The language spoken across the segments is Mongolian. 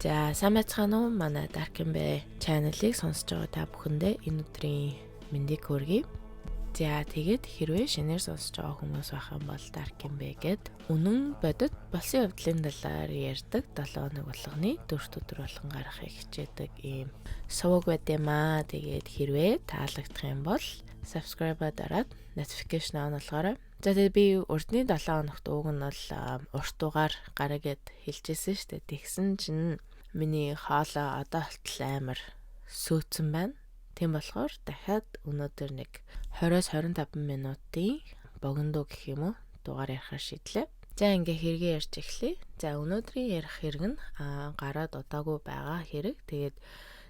За сайн байцгаана уу? Манай Darkin-Bay channel-ыг сонсож байгаа та бүхэндээ энэ өдрийн мэндийг хүргэе. За тэгээд хэрвээ шинээр сонсож байгаа хүмүүс байх юм бол Darkin-Bay гээд үнэн бодит болсон явдлын талаар ярьдаг 7 хоног болгоны 4 өдөр болгон гаргахыг хичээдэг ийм суваг байт юм аа. Тэгээд хэрвээ таалагдах юм бол subscribe дараад notification on болгоорой. За тэгээд би урдны 7 хоногт ууг нь бол уртугаар гараа гэд хэлчихсэн шүү дээ. Тэгсэн чинь миний хоолой одоо болтол амар сөөцөн байна. Тийм болохоор дахиад өнөөдөр нэг 20-25 минутын богиндоо гэх юм уу дугаар ярихаар шийдлээ. За ингээ хэрэгээ ярьж эхлэе. За өнөөдрийн ярих хэрэг нь гараад удаагүй байгаа хэрэг. Тэгээд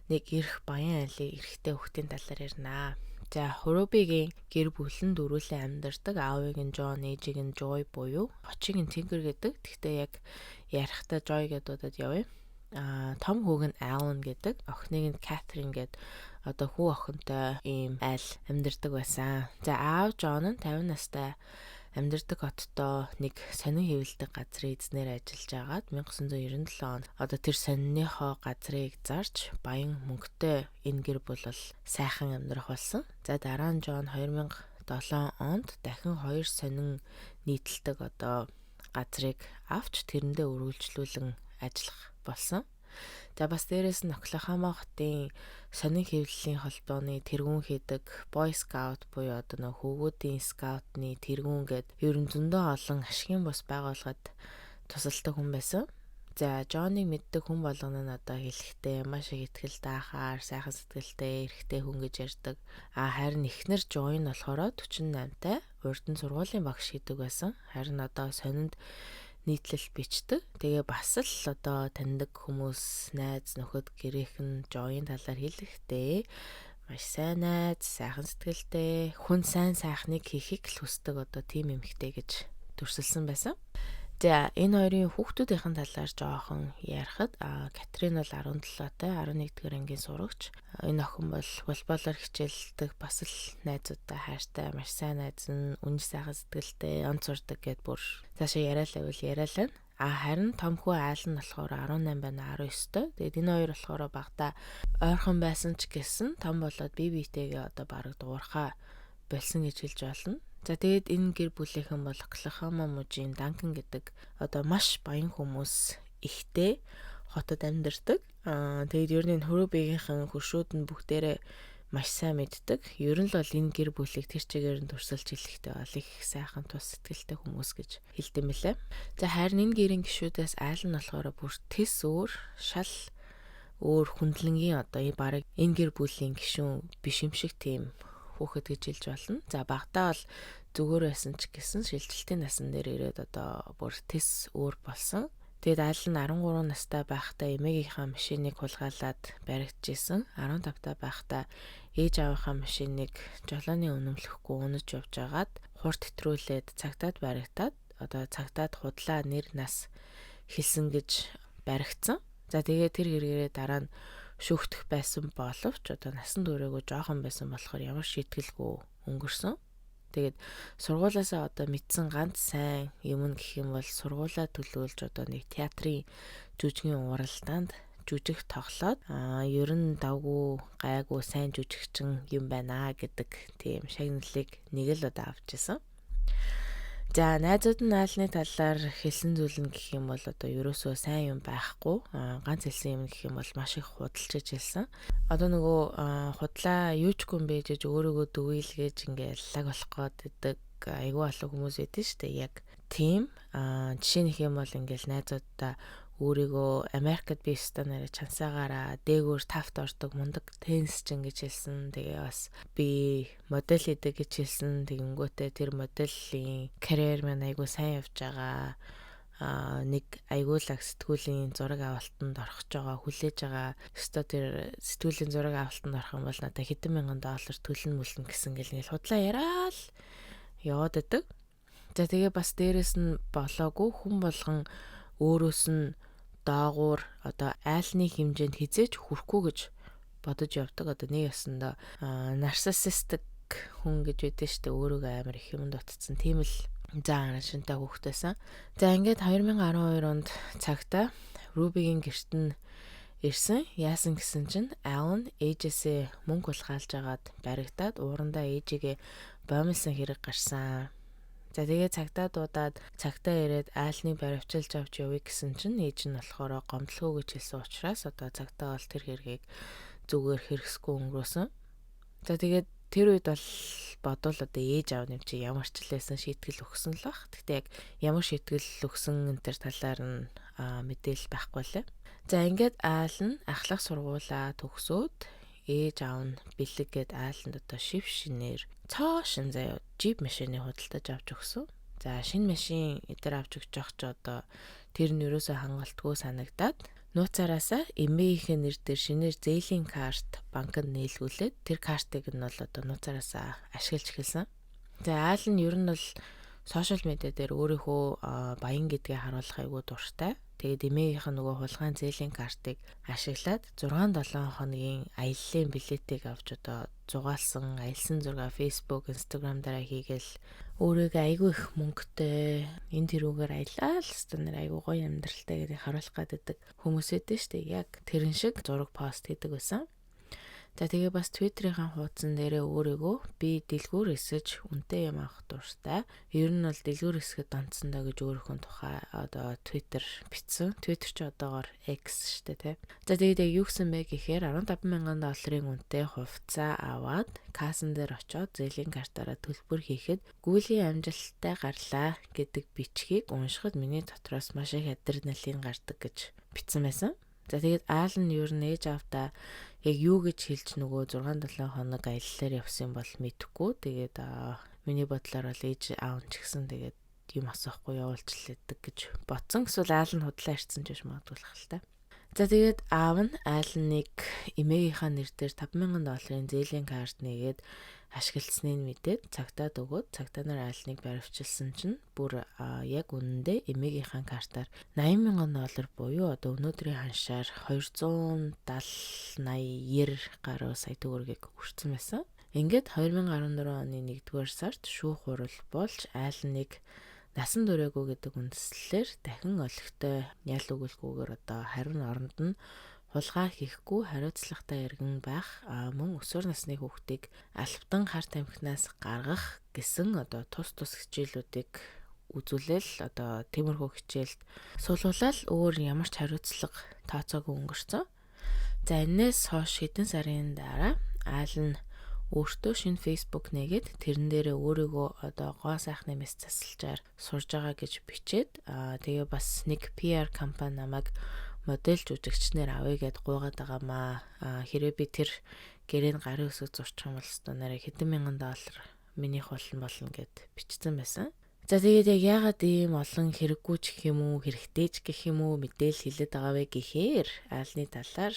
нэг эрх баян айлын эрхтэй хүүхдийн талаар ярнаа. За Хурубигийн гэр бүл нь дөрвөлэн амьдардаг. Аавыг нь Джон, ээжийг нь Joy буюу очиг нь Tinker гэдэг. Гэхдээ яг ярихтаа Joy гэдээ удаад явъя. Том хүүг нь Alan гэдэг, охиныг нь Catherine гэдэг одоо хүү охинтой ийм айл амьдардаг байсан. За аав John нь 50 настай амьдардаг хоттой нэг сонин хэвлэлдэг газрын эзнэр ажиллаж агаад 1997 онд одоо тэр сонинныхоо газрыг зарж баян мөнгөтэй энэ гэр бүл бол сайхан амьдрах болсон. За дараа нь John 2007 онд дахин 2 сонин нийтэлдэг одоо газрыг авч тэрэндээ үргэлжлүүлэн ажиллах болсон. За бас дээрэс нь Оклахома хотын сонин хэвлэлийн холбооны тэргүүн хийдэг Boy Scout буюу одоо нөх хөвгүүдийн скаутны тэргүүн гээд ер нь зөндөө олон ашигын бус байгууллагад тусалдаг хүн байсан. За Johnny мэддэг хүн болгоно нь одоо хэлэхдээ маш их ихтгэл даахаар сайхан сэтгэлтэй эрэгтэй хүн гэж ярьдаг. Харин эхнэр Joy нь болохоор 48-тай урд нь сургуулийн багш гэдэг байсан. Харин одоо сонинд нийтлэл бичдэг. Тэгээ бас л одоо таньдаг хүмүүс, найз нөхөд гэрийнхэн Joy-ийн талаар хэлэхдээ маш сайн найз, сайхан сэтгэлтэй, хүн сайн сайхныг хийхийг л хүсдэг одоо тийм эмэгтэй гэж дүрсэлсэн байсан. За энэ хоёрын хүүхдүүдийн талаар жоохон ярихад Катрин бол 17-тай 11-р ангийн сурагч. Энэ охин бол волейболоор хичээлдэг, бас л найзуудтай хайртай, маш сайн найз нь, үнэн сайхан сэтгэлтэй, онц сурдаг гэд бүр цаашаа яриалаа. Харин том хүү айл нь болохоор 18 байна, 19-той. Тэгээд энэ хоёр болохоор багада ойрхон байсан ч гэсэн том болоод бие биетэйгээ одоо бараг дуурхаа болсон гэж хэлж болно. За тэгээд энэ гэр бүлийнхэн бол Оклахома мужийн Данкан гэдэг одоо маш баян хүмүүс ихтэй хотод амьдардаг. Тэгээд ер нь Хурубигийнхэн хөршүүд нь бүгдээрээ маш сайн мэддэг. Ер нь л бол энэ гэр бүлийг тэр чигээр нь турсалж хэлэхдээ бол их сайхан тус сэтгэлтэй хүмүүс гэж хэлдэм билээ. За харин энэ гэрийн гишүүдээс айл нь болохоор бүр тис өөр, шал өөр хүндлэнгийн одоо бараг энэ гэр бүлийн гишүүн биш юм шиг тийм хүүхэд гэж хэлж болно. За багтаа бол зүгээр байсан ч гэсэн шилжилтийн насан дээр ирээд одоо бүр тис өөр болсон. Тэгээд айл нь 13 настай байхдаа эмээгийнхаа машиныг хулгайлаад баригдчихсэн. 15 байхдаа ээж аавынхаа машиныг жолооны үнэмлэхгүй унаж явж агаад хурд хэтрүүлээд цагтаад баригдаад одоо цагтаад худлаа нэр нас хэлсэн гэж баригдсан. За тэгээд тэр хэрэгээрээ дараа нь шүүгдэх байсан боловч одоо насан туршаагүй жоохон байсан болохоор ямар шийтгэлгүй өнгөрсөн. Тэгээд сургуулаасаа одоо мэдсэн ганц сайн юм нь гэх юм бол сургуулаа төлөөлж одоо нэг театрын жүжигний уралдаанд жүжиг тоглоод ер нь давгүй гайгүй сайн жүжигчин юм байна гэдэг тийм шагналыг нэг л удаа авч ирсэн. За найзууд нь аалны талаар хэлсэн зүйл нь гэх юм бол одоо ерөөсөө сайн юм байхгүй. Ганц хэлсэн юм гэх юм бол маш их худалчиж хэлсэн. Одоо нөгөө худлаа юучгүй юм бэ гэж өөрөөгөө дүгийлгээж ингээл лаг болох гэдэг айгүй олон хүмүүс байдэн штэ. Яг тийм жишээ нэг юм бол ингээл найзуудаа өөрийгөө Америкт би станаараа чансаагаараа дээгүүр тавт ордог мундаг теннисчин гэж хэлсэн. Тэгээ бас би модель хийдэг гэж хэлсэн. Тэгэнгүүтээ тэр моделлийн карьер маань айгүй сайн явж байгаа. Нэг айгуулаг сэтгүүлийн зураг авалтанд орох гэж байгаа, хүлээж байгаа. Өстө тэр сэтгүүлийн зураг авалтанд орох юм бол надад хэдэн мянган доллар төлнө мүлнэ гэсэн гэл худлаа яриад яваад байдаг. За тэгээ бас дээрэс нь болоогүй хүн болгон өөрөөс нь доогуур одоо айлны хэмжээнд хизээж хүрэхгүй гэж бодож явдаг. Одоо нэг ясандаа нарциссистик хүн гэж байдэн штэ, өөрийгөө амар их юм дутцсан. Тийм л За шинтэй хүүхдээсэн. За ингээд 2012 онд цагта Рубигийн гэрт нь ирсэн. Яасан гэсэн чинь Алан ээжээсээ мөнгө улгаалж агаад баригдаад уурандаа ээжигээ боомлсон хэрэг гарсан. За тэгээ цагтаа дуудаад цагтаа ирээд Алныг баривчилж авч явъя гэсэн чинь ээж нь болохоор гомдлого гэж хэлсэн учраас одоо цагтаа бол тэр хэргийг зүгээр хэрэгсгүй өнгөрөөсөн. За тэгээд тэр үед бол бодвол одоо ээж аав нэм чи ямар ч лээсэн шийтгэл өгсөн л бах. Гэхдээ яг ямар шийтгэл өгсөн энэ төр талаар нь мэдээлэл байхгүй лээ. За ингээд Аал нь ахлах сургуулаа төгсөөд ээж аав нь бэлэг гээд Ааланд одоо шив шинээр цоо шин заяа джип машины худалдаж авч өгсөн. За шинэ машин эдэр авч өгч явах ч одоо тэр нь ерөөсөө хангалтгүй санагдаад нууцараасаа эмээгийнхээ нэр дээр шинээр зээлийн карт банкнд нээлгүүлээд тэр картыг нь бол одоо нууцараасаа ашиглаж эхэлсэн. За Аал нь ер нь бол сошиал медиа дээр өөрийнхөө баян гэдгээ харуулах айгүй дуртай. Тэгээд эмээгийнх нь нөгөө хулгайн зээлийн картыг ашиглаад 6-7 хоногийн аяллаа билетийг авч одоо зугаалсан, аялсан зураг Facebook, Instagram дараа хийгээл өөрийгөө айгүй их мөнгөтэй энэ тэрүүгээр аялаа л стандар айгүй гоё амьдралтай гэдгийг харуулах гэдэг хүмүүс эдэн штэ яг тэрэн шиг зураг пост хийдэг байсан. За тэгээ бас Twitter-ийн хуудсан дээрээ өөрийгөө би дэлгүүр эсэж үнтэй юм авах дуртай. Ер нь бол дэлгүүр эсэхэд донцсондоо гэж өөрийнхөө тухай одоо Twitter бичсэн. Twitter ч одоогоор X штэ тий. За тэгээд юу гэсэн бэ гэхээр $15,000 үнэтэй хувцас аваад кассан дээр очиод зээлийн картаараа төлбөр хийхэд гүйлгийн амжилттай гарлаа гэдэг бичгийг уншихад миний дотроос маш их адреналин гардаг гэж бичсэн байсан. За тэгээд Аал нь ер нь ээж авдаа яг юу гэж хэлж нөгөө 6-7 хоног аяллаар явсан бол мэдэхгүй. Тэгээд миний бодлоор бол ээж аав ч гэсэн тэгээд юм асуухгүй явуулчлаадаг гэж бодсон. Эсвэл Аал нь худлаа ирсэн ч гэж магадгүй л та. За тэгээд аав нь Аалныг эмээгийнхаа нэр дээр $5,000 зээлийн карт нэгээд ашигласны нь мэдээд цагтаад өгөөд цагтаа нар Аалныг баривчилсан чинь бүр яг үнэндээ эмээгийнхаа картаар $80,000 буюу одоо өнөөдрийн ханшаар 270-80 гаруй сая төгрөгийг өрцөн байсан. Ингээд 2014 оны 1-р сард шүүх хурал болж Аалныг насан туршаагүй гэдэг үндслэлээр дахин олигтой ял өгүүлгүйгээр одоо харин оронд нь хулгай хийхгүй хариуцлагатай иргэн байх мөн өсвөр насны хүүхдийг албатан харт амхинаас гаргах гэсэн одоо тус хичээлүүдийг үзүүлэл одоо тиймэрхүү хичээлд суулгуулал өөр ямар ч хариуцлага тооцоогүй өнгөрцөн. За энэс хойш хэдэн сарын дараа Аал нь өөртөө шинэ Facebook нээгээд тэрэн дээрээ өөрийгөө одоо гоо сайхны мэс засалжаар сурж байгаа гэж бичээд тэгээ бас нэг PR компани намайг модель жүжигчнэр авъя гэд гуйгаад байгаамаа. Хэрэг би тэр гэрээний гарын үсэг зурчих юм бол нараа хэдэн мянган доллар минийх болно гэд бичсэн байсан. За тэгээд яг яагаад ийм олон хэрэггүй ч гэх юм уу, хэрэгтэй ч гэх юм уу мэдээлэл хэлээд байгаа вэ гэхээр Аалны талаар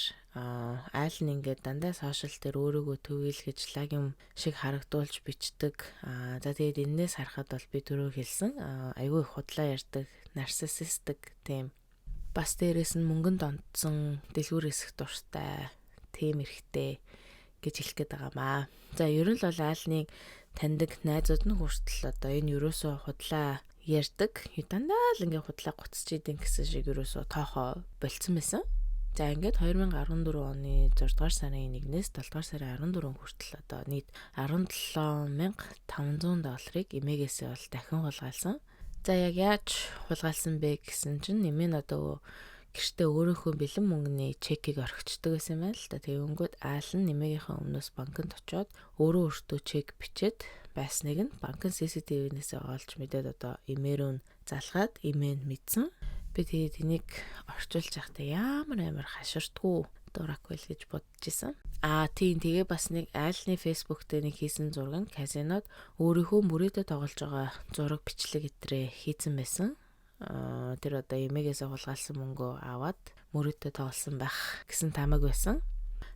Аал нь ингээд дандаа сошиал дээр өөрийгөө төвөөлгөж лагим шиг харагдуулж бичдэг. За тэгээд энэс харахад бол би түрүү хэлсэн айгүй их худлаа ярьдаг, нарциссистик тийм бас дээрээс нь мөнгөнд онцсон дэлгүүр эсэх дуртай тийм эрхтэй гэж хэлэх гээд байгаамаа. За ер нь л бол Аалныг таньдаг найзууд нь хүртэл одоо энэ ерөөсөө худлаа ярьдаг. Дандаа л ингээ худлаа гоцч идэв гэсэн шиг ерөөсөө тоохоо болцсон байсан. За ингээд 2014 оны 6 дугаар сарын 1-ээс 7 дугаар сарын 14 хүртэл одоо нийт $17,500 эмээгээсээ бол дахин хулгайлсан. За яг яаж хулгайлсан бэ гэсэн чинь нэмээ нь одоо гэртээ өөрийнхөө бэлэн мөнгөний чекийг орхичдаг байсан байна л да. Тэгэнгүүт Аал нь нэмээгийнхээ өмнөөс банкнд очиод өөртөө чек бичээд байсныг нь банкын CCTV-нээс олж мэдээд одоо эмээрөө залгаад эмээнд мэдсэн. Би тэгээд энийг орчуулж байхдаа ямар хаширдгүй дуракгүй л гэж бодож исэн. Тийм тэгээ бас нэг Аалны Facebook дээр нэг хийсэн зураг нь казинод өөрийнхөө мөрөөдө тоглож байгаа зураг бичлэг гэтрээ хийсэн байсан. Тэр одоо эмээгээс хулгайлсан мөнгөө аваад мөрөөдө тоглосон байх гэсэн тамаг байсан.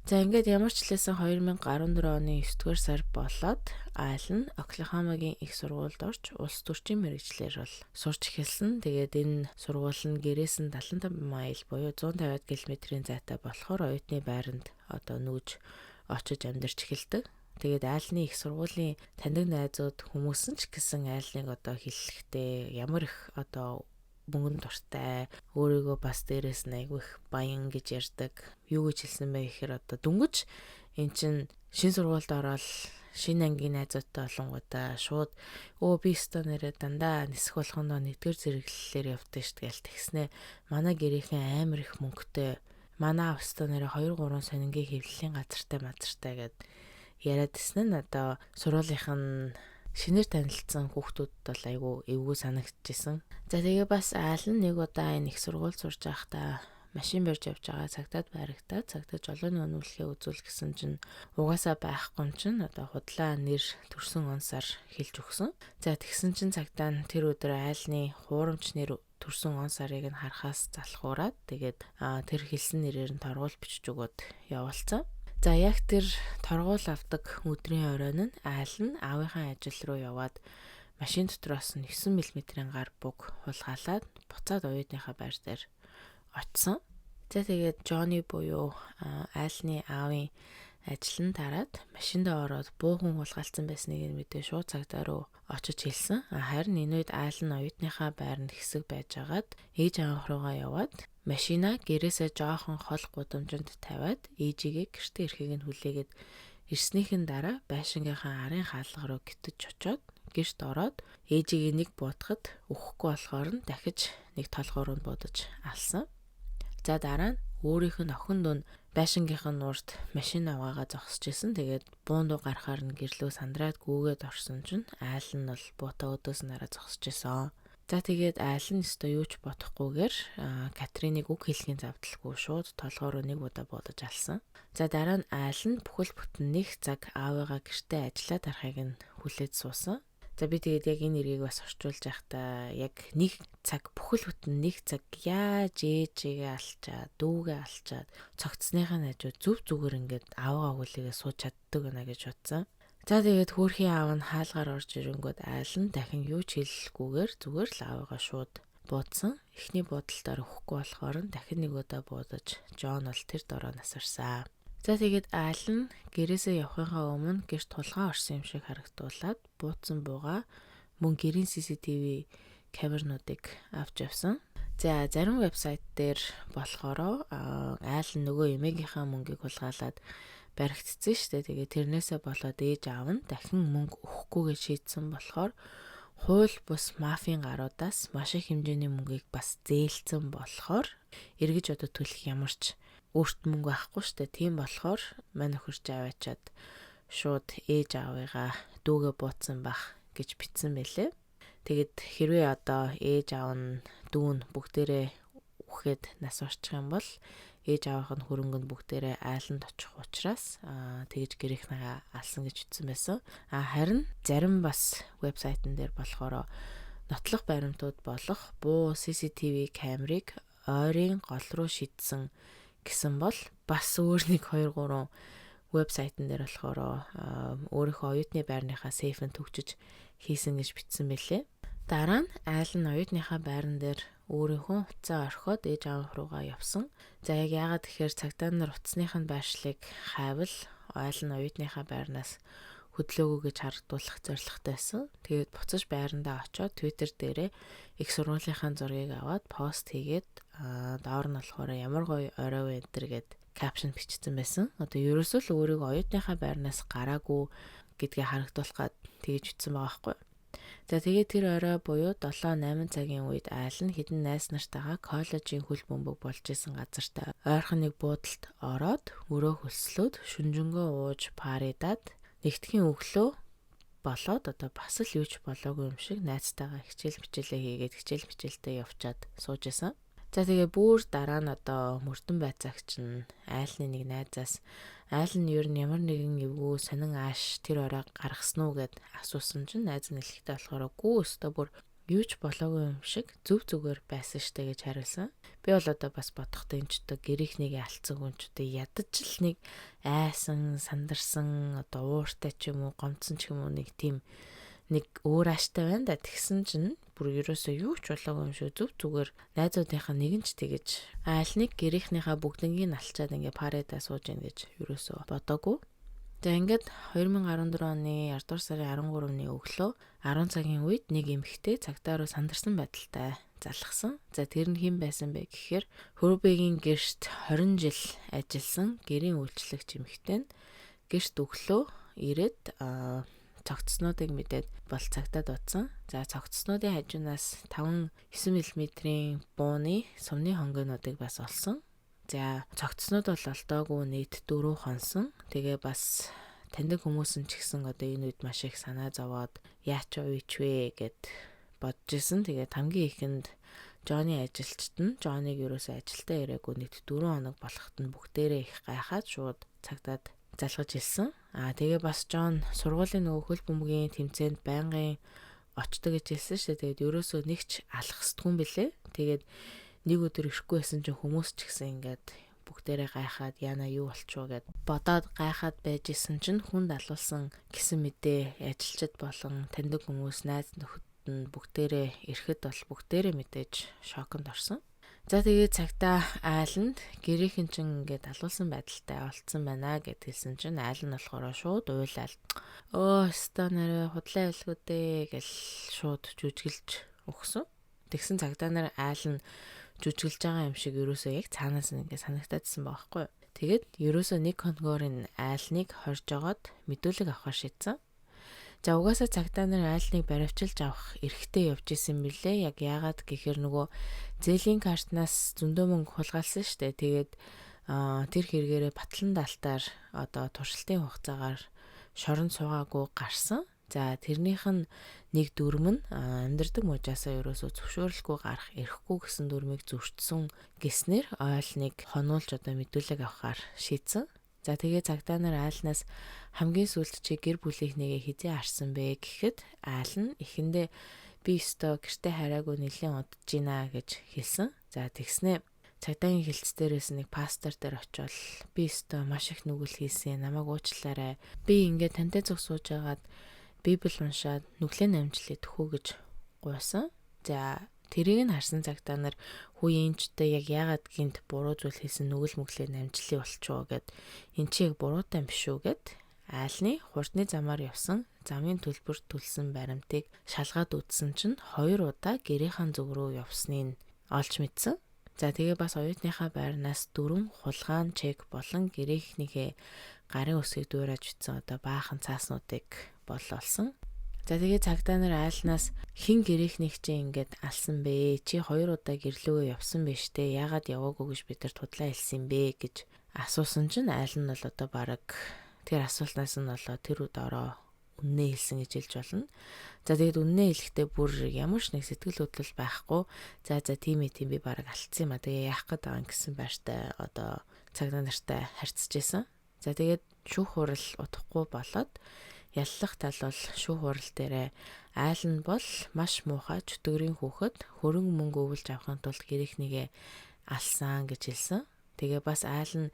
За ингээд ямар ч лээсэн 2014 оны 9-р сар болоод Аал нь Оклахомагийн их сургуульд орж улс төрчийн мэргэжлэр бол сурч эхэлсэн. Тэгээд энэ сургууль нь гэрээс нь 75 майл буюу 150 км-ийн зайтай болохоор оюутны байранд одоо нүүж очиж амьдарч эхэлдэг. Тэгээд айлны их сургуулийн таньдаг найзууд хүмүүс нь ч гэсэн айлныг одоо хэлэхдээ ямар их одоо мөнгөнд дуртай, өөрийгөө бас дээрээс нь айгүй их баян гэж ярьдаг. Юу гэж хэлсэн бэ гэхээр одоо дөнгөж эн чин шин сургуульд ороод шинэ ангийн найзуудтай олонгуудаа шууд би өстө нэрээ дандаа нисэх болгондоо нэгдүгээр зэрэглэлээр явдаг шүү дээ тэгснэ. Манай гэрийнхэн амар их мөнгөтэй. Манай өстө нэрээ 2 3 сонингийн хэвлэлийн газартай гэд яриад ирсэн нь одоо сургуулийнх нь шинээр танилцсан хүүхдүүдэд бол айгүй эвгүй санагдчихсэн. За тэгээ бас айл нь нэг удаа энэ их сургууль сурж байхдаа машин барьж явж байгаа цагтаад байрагтаа цагтаж жолооны өнүүлэхээ үзүүл гэсэн чинь угаасаа байхгүй чинь одоо худлаа нэр төрсөн онсаар хэлж өгсөн. За тэгсэн чинь цагтаа тэр өдөр айлны хуурамч нэр төрсөн он сарыг нь харахаас залхуураад тэгээд тэр хэлсэн нэрээр нь торгуул бичиж өгөөд явуулсан. За яг тэр торгуул авдаг өдрийн оройн нь айл нь аавынхаа ажил руу яваад машин дотроос нь 9 мм-ийн гар буг хулгайлаад буцаад оюутныхаа байр дээр очсон. За тэгээд Жонни буюу айлны аавын ажил нь тараад машиндаа ороод буухан хулгайлцсан байсныг мэдээ шууд цагдаа руу очиж хэлсэн. Харин энэ үед айл нь оюутныхаа байранд хэсэг байжгаад ээж аав руугаа яваад машина гэрээсээ жоохон хол гудамжинд тавиад ээжигээ гэртээ ирэхийг нь хүлээгээд ирснийхэн дараа байшингийнхаа арын хаалга руу гитэж очоод гэрт ороод ээжигээ нэг буудахад өгөхгүй болохоор нь дахиж нэг толгоор нь будаж алсан. За дараа нь өөрийнх нь охин дун байшингийнхэн урд машин аваагаа зогсож исэн. Тэгээд буунду гарахаар нь гэрлөө сандраад гүүгээд орсон чинь айл нь бол буутаа өдөөс нараа зогсож исэн. За тэгээд айл нь өстө юу ч бодохгүйгээр Катриныг үг хэлхийн завдалгүй шууд толгоор нэг удаа бодож алсан. За дараа нь айл нь бүхэл бүтэн нэг цаг аавыгаа гэртээ ажиллаад арахыг нь хүлээж суусан. За би тэгээд яг энэ нэрийг бас орчуулж байхдаа яг нэг цаг бүхэл бүтэн нэг цаг яаж ээжигээ алчаад дүүгээ алчаад цогцсныхаа хажуу зүгээр ингээд аавгаа хүлээгээ сууж чаддаг гэнэ гэж бодсон. За тэгээд хөөрхийн аав нь хаалгаар орж ирэнгүүт айл нь дахин юу ч хэлэхгүйгээр зүгээр л аавыгаа шууд буудсан. Эхний буудалтаар өгөхгүй болохоор нь дахин нэг удаа буудаж Жон бол тэр дороо насарсан. За тэгээд айл нь гэрээсээ явахынхаа өмнө гэрт тулгаан орсон юм шиг харагдуулаад буудсан бууга мөн гэрийн CCTV камернуудыг авч явсан. За зарим вебсайт дээр болохоор айл нь нөгөө эмээгийнхаа мөнгийг хулгайлаад баригдсан шүү дээ. Тэгээд тэрнээсээ болоод ээж аав нь дахин мөнгө өгөхгүйгээ шийдсэн болохоор хууль бус мафийн гаруудаас маш их хэмжээний мөнгийг бас зээлцсэн болохоор эргэж одоо төлөх ямарч өөрт мөнгө авахгүй шүү дээ. Тийм болохоор мань өхөрч аваачаад шууд ээж аавыгаа дүүгээ бууцсан бах гэж битсэн байлээ. Тэгэд хэрвээ одоо ээж аав нь дүү нь бүгдээрээ үхэхэд нас орчих юм бол ээж аавынх нь хөрөнгөнд бүгдээрээ айланд очих учраас тэгж гэрийнхнээгээ алсан гэж ütсэн байсан. Харин зарим бас вебсайтн дээр болохоор нотлох баримтууд болох буу CCTV камерыг ойрын гол руу шидсэн гэсэн бол бас өөр нэг 2 3 вебсайтн дээр болохоор өөрийнхөө оюутны байрныхаа сейфэнд төгчөж хийсэн гэж бичсэн байлээ. Дараа нь айл нь оюутныхаа байран дээр өөрийнхөө утсаа орхиод ээж аав руугаа явсан. За яг яагаад тэгэхээр цагдаа нар утасных нь байршлыг хайвал айл нь оюутныхаа байрнаас хөдлөөгөө гэж харагдуулах зорилготой байсан. Тэгээд буцаж байрандаа очиод Twitter дээрээ их сургуулийнхаа зургийг аваад пост хийгээд доор нь болохоор ямар гоё орой вэ энэ гэд капшн бичсэн байсан. Одоо ерөөсөө л өөрийгөө оюутныхаа байрнаас гараагүй гэдгээ харагдуулах гад тэгж ütсэн байгаа байхгүй. За тэгээд тэр орой буюу 7-8 цагийн үед айл нь хэдэн найз нартайгаа коллежийн хөл бөмбөг болж исэн газартаа ойрхон нэг буудалд ороод өрөө хөлслөөд шүнжэнгөө ууж паридаад нэгтгэхийн өглөө болоод одоо бас л юу ч болоогүй юм шиг найзтайгаа хичээл хийгээд хичээл хичээлдээ явчаад сууж исэн. За тэгээ бүр дараа нь одоо мөрдөн байцаагч нь айлны нэг найзаас айл нь ер нь ямар нэгэн эвгүй сонин ааш тэр орой гаргасан уу гэд асуусан чинь найз нь хэлэхдээ болохоор гүү өстө бүр юу ч болоогүй юм шиг зүгээр байсан штэ гэж хариулсан. Би бол одоо бас бодохдоо энэ ч одоо гэрийнхнийгээ алдсан хүн ч одоо ядаж л нэг айсан, сандарсан, одоо ууртай ч юм уу, гомцсон ч юм уу нэг тийм нэг өөр ааштай байна да. Тэгсэн чинь бүр ерөөсөө юу ч болоогүй юм шүү. Зүгээр найзуудынхаа нэгэн ч тэгэж айлныг гэрийнхнийхээ бүгднийг алчаад ингээ парадаа сууж ийн гэж ерөөсөө бодоогүй. За ингээд 2014 оны 10 дугаар сарын 13-ны өглөө 10 цагийн үед нэг эмэгтэй цагдаа руу сандарсан байдалтай залхсан. За тэр нь хэн байсан бэ гэхээр Хөрөбегийн гэрт 20 жил ажилласан гэрийн үйлчлэгч эмэгтэй нь гэрт өглөө ирээд цогцснуудыг мэдээд бол цагдаад утсан. За цогцснуудын хажуунаас 5-9 мм-ийн бууны сумны хонгойнуудыг бас олсон. За цогцснууд бол олдоогүй нийт 4 хонсон. Тэгээ бас таньдаг хүмүүс нь ч гэсэн одоо энэ үед маш их санаа зовоод яач вэ гэд бодож исэн. Тэгээд хамгийн ихэнд Жонны ажилчид нь Жоныг ерөөсөө ажилдаа ирээгүй нийт 4 хоног болоход нь бүгдээрээ их гайхаад шууд цагдаад залгаж илсэн. Тэгээ бас Жон сургуулийн нөгөө хөл бөмбөгийн тэмцээнд байнгын очдог гэж хэлсэн шүү дээ. Тэгээд ерөөсөө нэг ч алах ёсгүй юм бэлээ. Тэгээд нэг өдөр ирэхгүй байсан чинь хүмүүс ч гэсэн ингээд бүгдээрээ гайхаад яана юу болчихоо гэд бодоод гайхаад байж исэн чинь хүнд алуулсан гэсэн мэдээ ажилчид болон таньдаг хүмүүс найз нөхөд нь бүгдээрээ ирэхэд бол бүгдээрээ мэдээж шоконд орсон. За тэгээд цагтаа айланд гэрийнхэн чинь ингээд алуулсан байдалтай олцсон байна гэд хэлсэн чинь айл нь болохоор шууд уйлаад өстө нэрэ худлаа илгүүдээ гэл шууд жүжиглж өгсөн. Тэгсэн цагтаа нар айл нь жүжиглж байгаа юм шиг ерөөсөө яг цаанаас нь ингээд санагтаадсэн байхгүй. Тэгээд ерөөсөө нэг хонгоор айлныг хорж жагаад мэдүүлэг авахар шийдсэн. За угаасаа цагтаа нар айлныг баривчилж авах эрхтэй явж исэн мөлий. Яг яагаад гэхээр нөгөө зээлийн картнаас зөндөө мөнгө хулгайлсан штэ. Тэгээд тэр хэрэгээрээ батлан даалтаар одоо туршилтын хугацаагаар шорон суугаагүй гарсан. За тэрнийх нь нэг дүрм нь амьдардаг мужаасаа ерөөсөө зөвшөөрөлгүй гарах эрхгүй гэсэн дүрмийг зөрчсөн гэснээр айлныг хонуулж одоо мэдүүлэг авахар шийдсэн. За тэгээ цагтаа нар айлнаас хамгийн сүүлд чи гэр бүлийнхнийгээ хизээ харсан бэ гэхэд айл нь эхэндээ би өстө гэртээ хараагүй нэлийн удаж гинэ гэж хэлсэн. За тэгснээ цагдаагийн хэлц дээрээс нэг пастор дээр очивол би өстө маш их нүгэл хийсэн, намайг уучлаарай. Би ингээд тантай зүг сууж агаад Библи уншаад нүглээ намжлаа төхөө гэж гуйсан. За тэрийг нь харсан цагтаа нар хүү энэчтэй яг яагаад гинт буруу зүйл хийсэн нүгэл мүглээ намжлаа болчихоо гэд эн чи яг буруутай юм биш үү гэд айлны хурдны замаар явсан замын төлбөрт төлсөн баримтыг шалгаад үзсэн чинь 2 удаа гэрийнхэн зүг рүү явсныг олж мэдсэн. За тэгээ бас оюутныхаа байрнаас 4 хулгаан чек болон гэрийнхнийхээ гарын үсгийг дуурайж бичсэн одоо баахан цааснуудыг бололсон. За тэгээ цагтаа нар айлнаас хин гэрийнхнийх чинь ингээд алсан бэ? Чи 2 удаа гэрлүүгээ явсан байж тээ. Яагаад яваагүй гэж бид нар тудлаа хэлсэн бэ гэж асуусан чинь айл нь бол одоо баг тэр асуултнаас нь болоо тэр үд ороо үннээ хэлсэн гэж хэлж болно. За тэгээд үннээ хэлэхдээ бүр ямар ч нэг сэтгэл хөдлөл байхгүй. За тийм би баг алдсан юм а. Тэгээ яах гээд байгаа юм гэсэн байртай одоо цагдаа нартай харьцаж исэн. За тэгээд шүүх хурал утахгүй болоод яллах тал бол шүүх хурал дээрээ айл нь бол маш муухай чөтгөрийн хүүхэд хөрөнгө мөнгө өвлж авахын тулд гэрийнхнийгээ алсан гэж хэлсэн. Тэгээ бас айл нь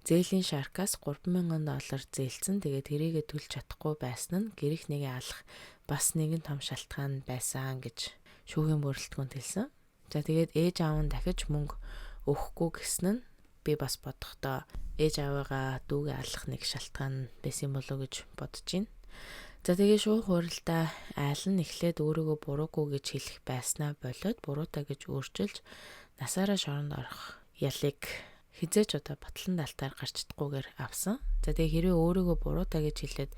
зээлийн шаркаас $3,000 зээлсэн. Тэгээ тэрийгэ төлж чадахгүй байсан нь гэрийнхнийгээ алах бас нэгэн том шалтгаан байсан гэж шүүхийн бүрэлдэхүүнд хэлсэн. За тэгээд ээж аав нь дахиж мөнгө өгөхгүй гэсэн нь би бас бодохдоо ээж аавыгаа дүүгээ алах нэг шалтгаан байсан болов уу гэж бодож байна. За тэгээ шүүх хуралдаа айл нь эхлээд өөрийгөө буруугүй гэж хэлэх байснаа болоод буруутай гэж өөрчилж насаараа шоронд орох ялыг хизээч одоо батлан даалтаар гарч чадахгүйгээр авсан. За тэгээ хэрвээ өөрийгөө буруутай гэж хэлээд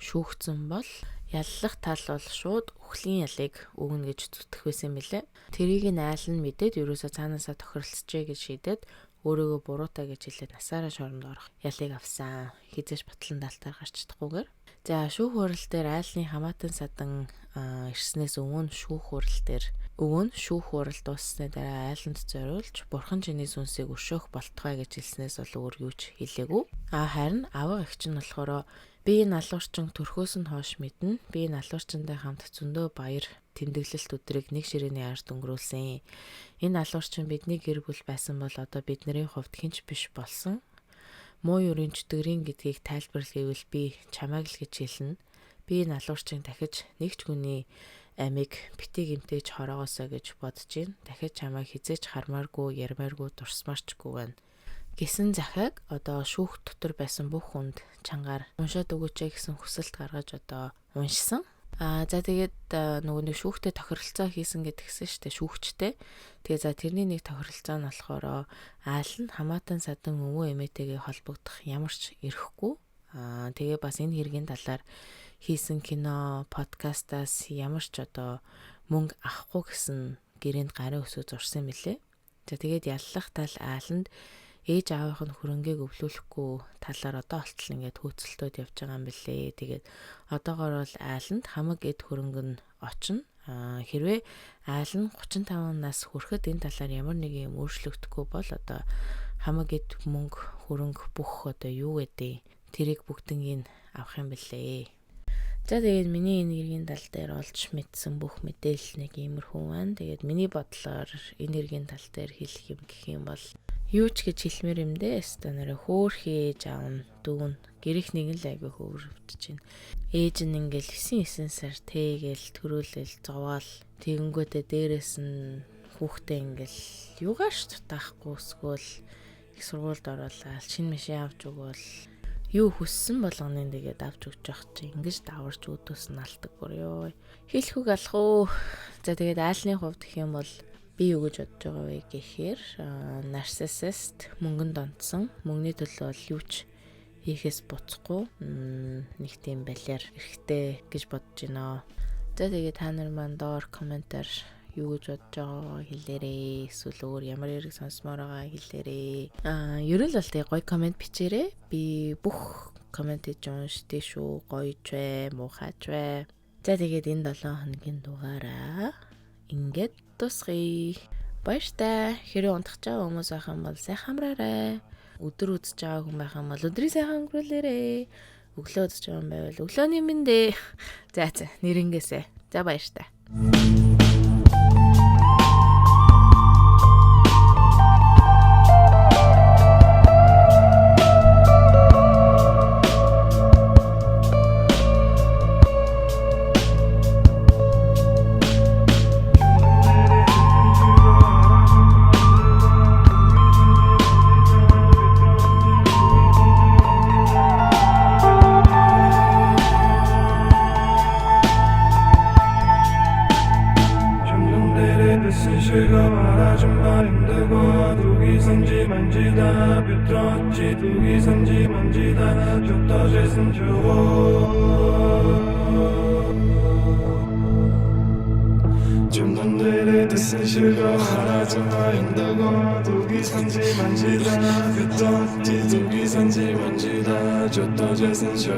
шүүгдсэн бол яллах тал бол шууд үхлийн ялыг өгнө гэж зүтгэх байсан мэлээ. Тэрийг нь айл нь мэдээд ерөөсөө цаанаасаа тохиролцжээ гэж шийдээд өөрийгөө буруутай гэж хэлээд насаараа шоронд орох ялыг авсан. Хизээч батлан даалтаар гарч чадахгүйгээр. За шүүх хурал дээр айлны хамаатан садан ирснээс шүүх хурал дууссаны дараа айланд зориулж бурхан чиний сүнсийг өшөөх болтугай гэж хэлснээс бол өөр юу ч хэлээгүй. Харин аваа эгч нь болохоор би энэ алуурчин төрхөөс нь хойш мэднэ. Би энэ алуурчинтай хамт зөндөө баяр тэмдэглэлт өдрийг нэг ширээний ард өнгөрүүлсэн. Энэ алуурчин бидний гэр бүл байсан бол одоо бидний хувьд хинч биш болсон. Муу юурын чөтгөрийн гэдгийг тайлбарлахыг би чамайг л гэж хэлнэ. Би энэ алуурчин дахиж нэг ч хүний амийг бити гимтэж хороогоосоо гэж бодож байна. Дахиж чамайг хизээч хармааргүй, ярмааргүй, дурсмаарчгүй байна. гэсэн захиаг одоо шүүх дотор байсан бүх хүнд чангаар уншаад өгөөч гэсэн хүсэлт гаргаж одоо уншсан. За тэгээд нөгөө нэг шүүхтэй тохиролцоо хийсэн гэдгсэн шүү дээ, шүүгчтэй. Тэгээ за тэрний нэг тохиролцоо нь болохоор аал нь хамаатан садан өвөө эмээтэйгээ холбогдох ямар ч эрхгүй. Тэгээ бас энэ хэргийн талаар хийсэн кино, подкастаас ямар ч одоо мөнгө авахгүй гэсэн гэрээнд гарын өсөө зурсан мөлий. За тэгээд яллах тал ааланд ээж аавынх нь хөрөнгийг өвлүүлэхгүй талаар одоо болтол ингээд хөөцөлтөд явж байгаа юм билээ. Тэгээд одоогоор бол ааланд хамаг эд хөрөнгө нь очно. Хэрвээ аал нь 35 нас хүрэхэд энэ талаар ямар нэг юм өөрчлөгдөхгүй бол одоо хамаг эд мөнгө хөрөнгө бүх одоо юу гэдэг тэрийг бүгднийг авах юм билээ. За тэгээд миний энэ хэргийн тал дээр олж мэдсэн бүх мэдээлэл нэг иймэрхүү байна. Тэгээд миний бодлоор энэ хэргийн тал дээр хэлэх юм гэх юм бол юу ч гэж хэлмээр юм дээ. Өстө нэрэ хөөхээж аав дүүн гэрэх нэг л айгүй хөөрөвдөж байна. Ээж нь ингээл 9 сар тэгээл төрөөлөл зовоол тэгэнгүүтээ дээрэс нь хүүхдээ ингээл юугаач тутаахгүй эсвэл их сургуульд оруулаад шинэ машин авч өгөөл юу хүссэн болгоны тэгээд авч өгч явах чинь ингэж даварч өөдөөс нь алдаг бүр ёо. Хэлэх үг алах уу. За тэгээд аалны хувьд гэх юм бол би юу гэж бодож байгаа вэ гэхээр нарциссист, мөнгөнд онцсон, мөнгөний төлөө бол юу ч хийхээс буцахгүй нэг тийм балиар эрэхтэй гэж бодож байна. За тэгээд та нар маань доор комментаар юу гэж бодож байгаа хэлээрэй. Эсвэл өөр ямар хэрэг сонсомоор байгаа хэлээрэй. Ер нь л тэг гоё коммент бичээрэй. Би бүх комментыг уншдээ шүү. Гоё ч вэ, муухай ч вэ. За тэгээд энэ 7 хоногийн дугаараа ингээд тусгая. Баяртай. Хэрэг унтах байгаа хүмүүс байх юм бол сайхан амраарай. Өдөр үзэж байгаа хүн байх юм бол өдрийг сайхан өнгөрүүлээрэй. Өглөө үзэж байгаа юм байвал өглөөний мэндэ. За нэрнгээсэ. За баяртай. 저 떠져선 저